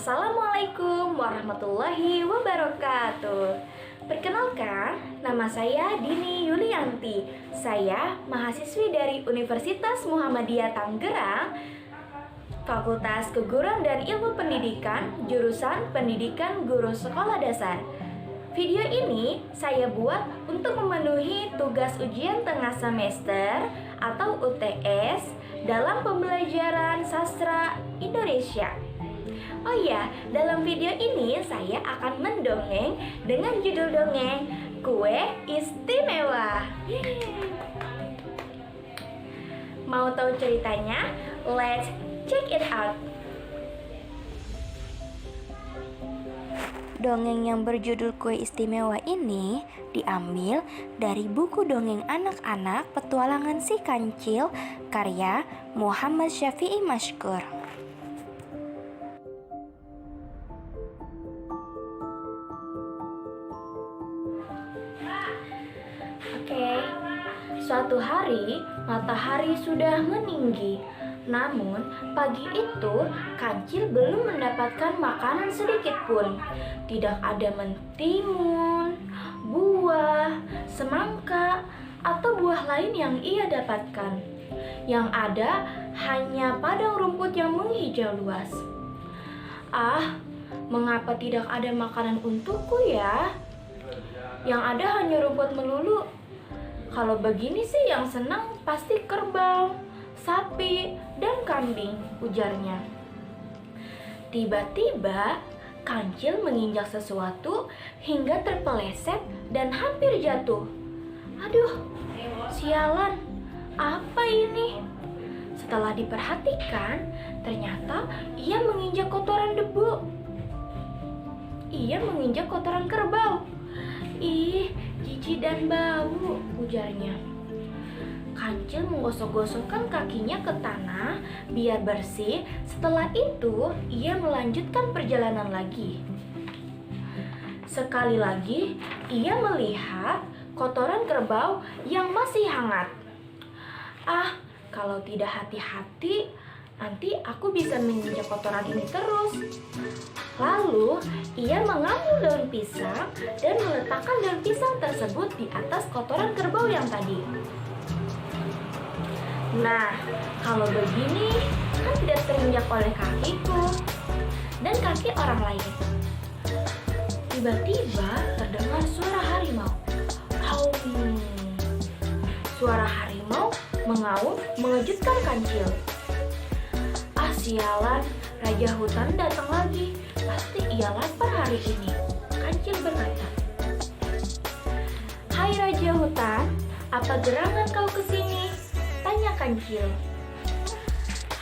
Assalamualaikum warahmatullahi wabarakatuh. Perkenalkan, nama saya Dini Yulianti. Saya mahasiswi dari Universitas Muhammadiyah Tangerang, Fakultas Keguruan dan Ilmu Pendidikan, jurusan Pendidikan Guru Sekolah Dasar. Video ini saya buat untuk memenuhi tugas ujian tengah semester atau UTS dalam pembelajaran sastra Indonesia. Oh iya, dalam video ini saya akan mendongeng dengan judul dongeng Kue Istimewa. Mau tahu ceritanya? Let's check it out. Dongeng yang berjudul Kue Istimewa ini diambil dari buku dongeng anak-anak Petualangan Si Kancil karya Muhammad Syafi'i Mashkur. Oke, suatu hari matahari sudah meninggi. Namun pagi itu Kancil belum mendapatkan makanan sedikit pun. Tidak ada mentimun, buah, semangka, atau buah lain yang ia dapatkan. Yang ada hanya padang rumput yang menghijau luas. Ah, mengapa tidak ada makanan untukku ya? Yang ada hanya rumput melulu. Kalau begini sih yang senang pasti kerbau, sapi, dan kambing, ujarnya. Tiba-tiba, Kancil menginjak sesuatu hingga terpeleset dan hampir jatuh. Aduh, sialan, apa ini? Setelah diperhatikan, ternyata ia menginjak kotoran debu. Ia menginjak kotoran kerbau. Ih, jijik dan bau, ujarnya. Kancil menggosok-gosokkan kakinya ke tanah biar bersih. Setelah itu, ia melanjutkan perjalanan lagi. Sekali lagi, ia melihat kotoran kerbau yang masih hangat. Ah, kalau tidak hati-hati, nanti aku bisa menginjak kotoran ini terus. Lalu, ia mengambil daun pisang dan meletakkan daun pisang tersebut di atas kotoran kerbau yang tadi. Nah, kalau begini kan tidak terinjak oleh kakiku dan kaki orang lain. Tiba-tiba terdengar suara harimau. Aum. Suara harimau mengaum mengejutkan Kancil. Ah, sialan, Raja Hutan datang lagi. Pasti ia lapar hari ini, Kancil berkata. Hai Raja Hutan, apa gerangan kau kesini? Tanya Kancil.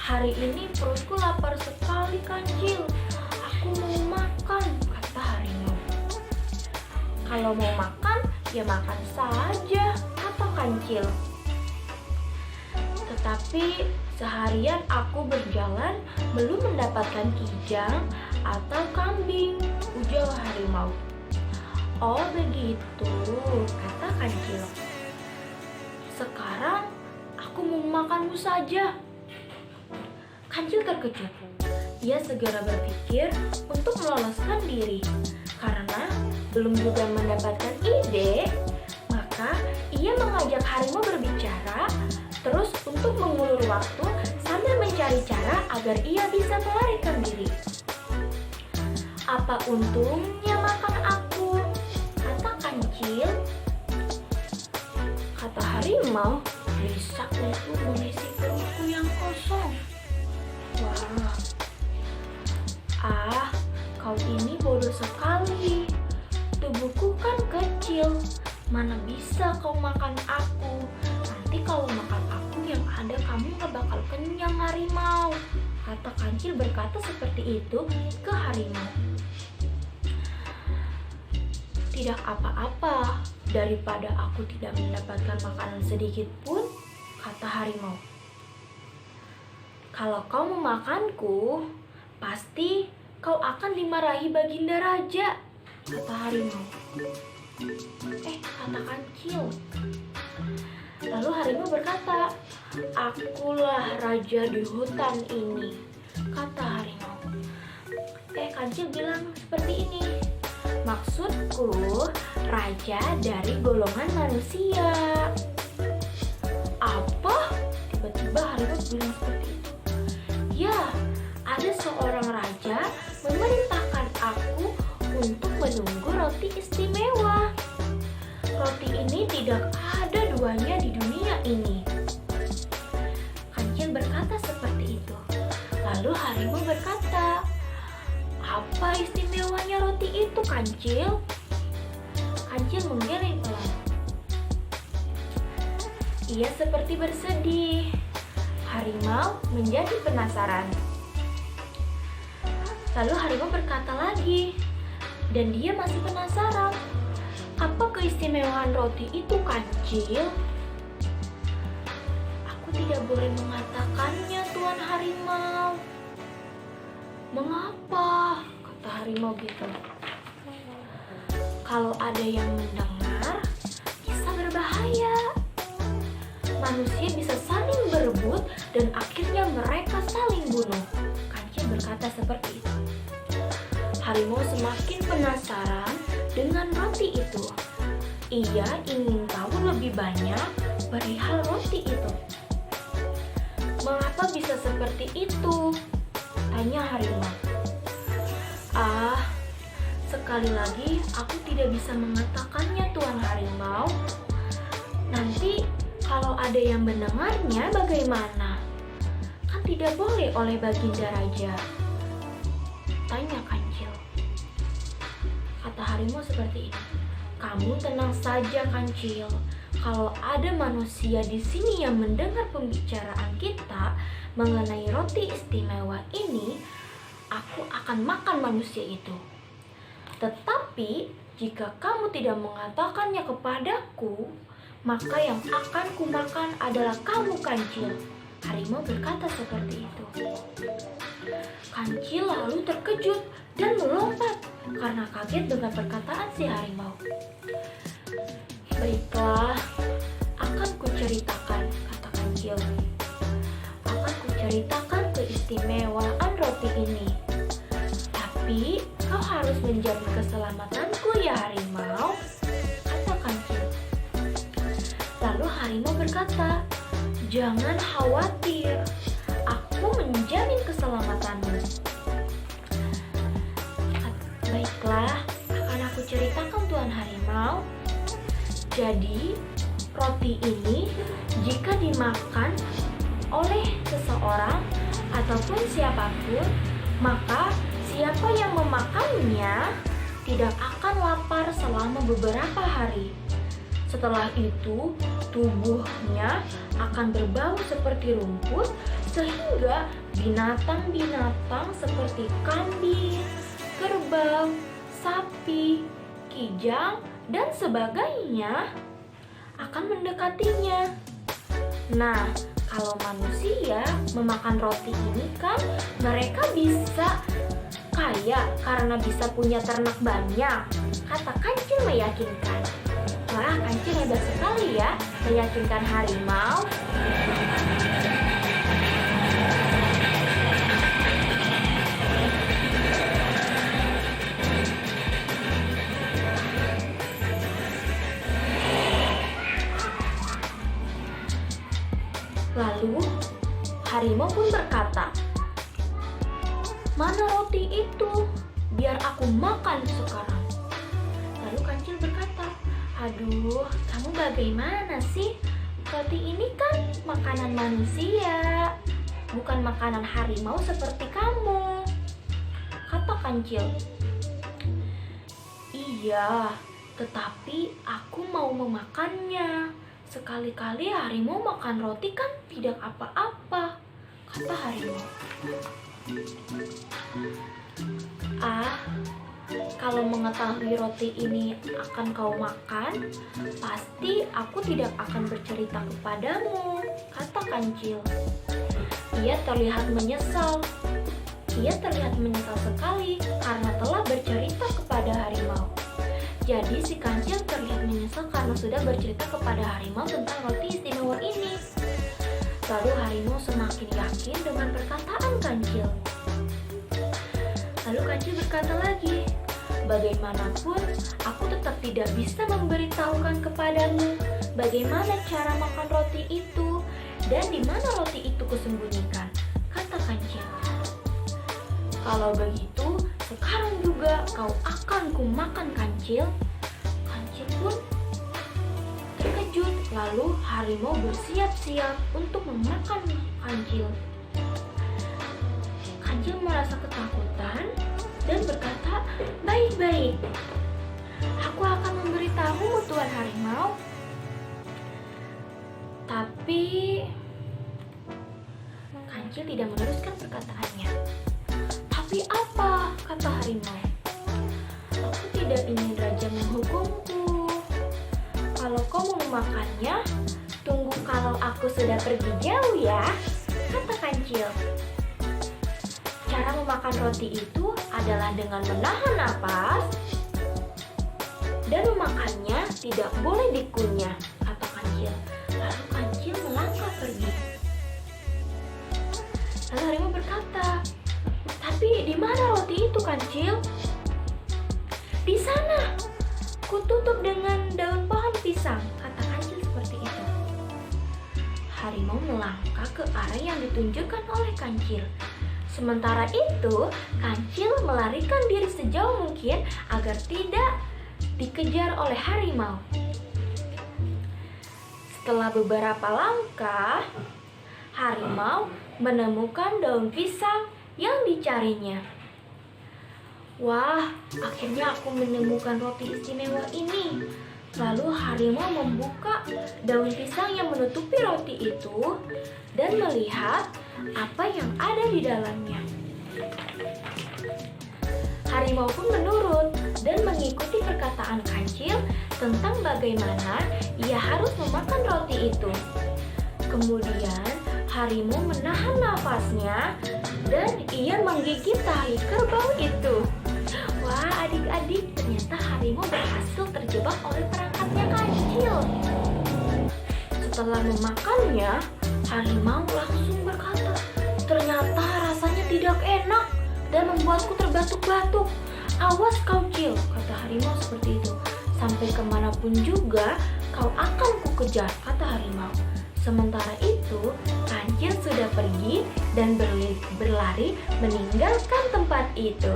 Hari ini perutku lapar sekali, Kancil. Aku mau makan, kata harimau. Kalau mau makan, ya makan saja, kata Kancil. Tetapi seharian aku berjalan belum mendapatkan kijang atau kambing, ujar harimau. Oh begitu, kata Kancil. Sekarang aku mau makanmu saja. Kancil terkejut. Ia segera berpikir untuk meloloskan diri. Karena belum juga mendapatkan ide, maka ia mengajak harimau berbicara, terus untuk mengulur waktu sambil mencari cara agar ia bisa melarikan diri. Apa untungnya makan aku? Kata Kancil. Kata harimau, bisa untuk mengisi perutku yang kosong. Wah. Ah, kau ini bodoh sekali. Tubuhku kan kecil. Mana bisa kau makan aku? Nanti kalau makan aku yang ada kamu gak bakal kenyang, harimau. Kata Kancil berkata seperti itu ke harimau. Tidak apa-apa, daripada aku tidak mendapatkan makanan sedikit pun, kata harimau. Kalau kau memakanku, pasti kau akan dimarahi Baginda Raja, kata harimau. Kata Kancil. Lalu harimau berkata, akulah raja di hutan ini, kata harimau. Kancil bilang seperti ini. Maksudku, raja dari golongan manusia. Apa? Tiba-tiba harimau bilang seperti itu. Ya, ada seorang raja memerintahkan aku untuk menunggu roti istimewa. Roti ini tidak ada duanya di dunia ini. Kancil berkata seperti itu. Lalu harimau berkata, apa istimewanya roti itu, Kancil? Kancil menggeleng pelan. Ia seperti bersedih. Harimau menjadi penasaran. Lalu harimau berkata lagi, dan dia masih penasaran. Apa keistimewaan roti itu, Kancil? Aku tidak boleh mengatakannya, Tuan Harimau. Mengapa? Kata harimau gitu. Kalau ada yang mendengar, bisa berbahaya. Manusia bisa saling berebut dan akhirnya mereka saling bunuh. Kancil berkata seperti itu. Harimau semakin penasaran dengan roti itu. Ia ingin tahu lebih banyak perihal roti itu. Mengapa bisa seperti itu? Tanya harimau. Sekali lagi aku tidak bisa mengatakannya, Tuan Harimau. Nanti kalau ada yang mendengarnya bagaimana? Kan tidak boleh oleh Baginda Raja. Tanya Kancil. Kata harimau seperti ini. Kamu tenang saja, Kancil. Kalau ada manusia di sini yang mendengar pembicaraan kita mengenai roti istimewa ini, aku akan makan manusia itu. Tetapi jika kamu tidak mengatakannya kepadaku, maka yang akan kumakan adalah kamu, Kancil. Harimau berkata seperti itu. Kancil lalu terkejut dan melompat karena kaget dengan perkataan si harimau. Baiklah, akan kuceritakan, kata Kancil. Akan kuceritakan keistimewaan roti ini. Tapi kau harus menjamin keselamatanku ya harimau, kata Kancil. Lalu harimau berkata, jangan khawatir, aku menjamin keselamatanmu. Baiklah, akan aku ceritakan, Tuan Harimau. Jadi, roti ini jika dimakan oleh seseorang ataupun siapapun, maka siapa yang memakannya tidak akan lapar selama beberapa hari. Setelah itu, tubuhnya akan berbau seperti rumput sehingga binatang-binatang seperti kambing, kerbau, sapi, kijang, dan sebagainya akan mendekatinya. Nah, kalau manusia memakan roti ini kan mereka bisa kaya karena bisa punya ternak banyak, kata Kancil meyakinkan. Wah, Kancil hebat sekali ya, meyakinkan harimau. Lalu, harimau pun berkata, mana roti itu? Biar aku makan sekarang. Lalu Kancil berkata, aduh, kamu bagaimana sih? Roti ini kan makanan manusia, bukan makanan harimau seperti kamu, kata Kancil. Iya, tetapi aku mau memakannya. Sekali-kali harimau makan roti kan tidak apa-apa, kata harimau. Kalau mengetahui roti ini akan kau makan, pasti aku tidak akan bercerita kepadamu, kata Kancil. Ia terlihat menyesal. Ia terlihat menyesal sekali karena telah bercerita kepada harimau. Jadi si Kancil terlihat menyesal karena sudah bercerita kepada harimau tentang roti istimewa ini. Lalu harimau semakin yakin dengan perkataan Kancil. Lalu Kancil berkata lagi, bagaimanapun aku tetap tidak bisa memberitahukan kepadamu bagaimana cara makan roti itu dan di mana roti itu kusembunyikan, kata kancil. Kalau begitu, sekarang juga kau akan kumakan, kancil. Kancil pun terkejut, lalu harimau bersiap-siap untuk memakan kancil. Kancil merasa ketakutan dan berkata, baik-baik, aku akan memberitahumu, Tuan Harimau. Tapi kancil tidak meneruskan perkataannya. Tapi apa, kata harimau, aku tidak ingin raja menghukumku. Kalau kau mau memakannya, tunggu kalau aku sudah pergi jauh ya, kata kancil. Cara memakan roti itu adalah dengan menahan napas dan memakannya tidak boleh dikunyah, kata kancil. Lalu kancil melangkah pergi. Lalu harimau berkata, tapi di mana roti itu, kancil? Di sana, kututup dengan daun pohon pisang, kata kancil seperti itu. Harimau melangkah ke arah yang ditunjukkan oleh kancil. Sementara itu, kancil melarikan diri sejauh mungkin agar tidak dikejar oleh harimau. Setelah beberapa langkah, harimau menemukan daun pisang yang dicarinya. Wah, akhirnya aku menemukan roti istimewa ini. Lalu harimau membuka daun pisang yang menutupi roti itu dan melihat apa yang ada di dalamnya. Harimau pun menurut dan mengikuti perkataan kancil tentang bagaimana ia harus memakan roti itu. Kemudian harimau menahan nafasnya dan ia menggigit tali kerbau itu. Wah, adik-adik, ternyata harimau berhasil terjebak oleh perangkapnya kancil. Setelah memakannya, harimau langsung berkata, ternyata rasanya tidak enak dan membuatku terbatuk-batuk. Awas kau, Cil, kata harimau seperti itu. Sampai kemanapun juga kau akan kukejar, kata harimau. Sementara itu, kancil sudah pergi dan berlari meninggalkan tempat itu.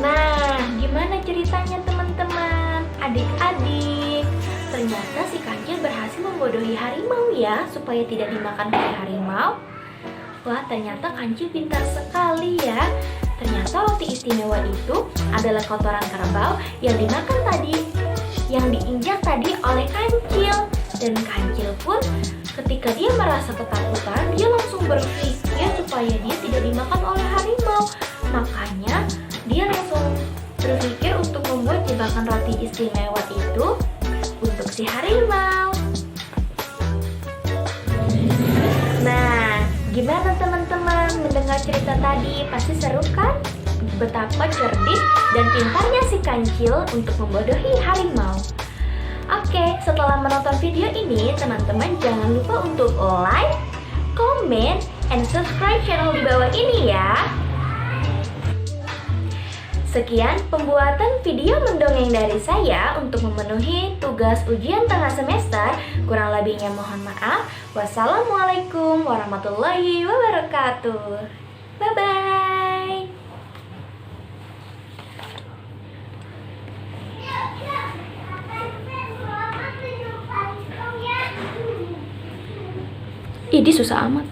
Nah, gimana ceritanya teman-teman? Adik-adik, ternyata si kancil berhasil membodohi harimau ya, supaya tidak dimakan oleh harimau. Wah, ternyata kancil pintar sekali ya. Ternyata roti istimewa itu adalah kotoran kerbau yang dimakan tadi, yang diinjak tadi oleh kancil. Dan kancil pun ketika dia merasa ketakutan, dia langsung berpikir supaya dia tidak dimakan oleh harimau. Makanya dia langsung berpikir untuk membuat jebakan roti istimewa itu untuk si harimau. Nah, gimana teman-teman mendengar cerita tadi? Pasti seru kan? Betapa cerdik dan pintarnya si kancil untuk membodohi harimau. Oke, setelah menonton video ini, teman-teman jangan lupa untuk like, comment, and subscribe channel di bawah ini ya. Sekian pembuatan video mendongeng dari saya untuk memenuhi tugas ujian tengah semester. Kurang lebihnya mohon maaf. Wassalamualaikum warahmatullahi wabarakatuh. Bye-bye. Ini susah amat.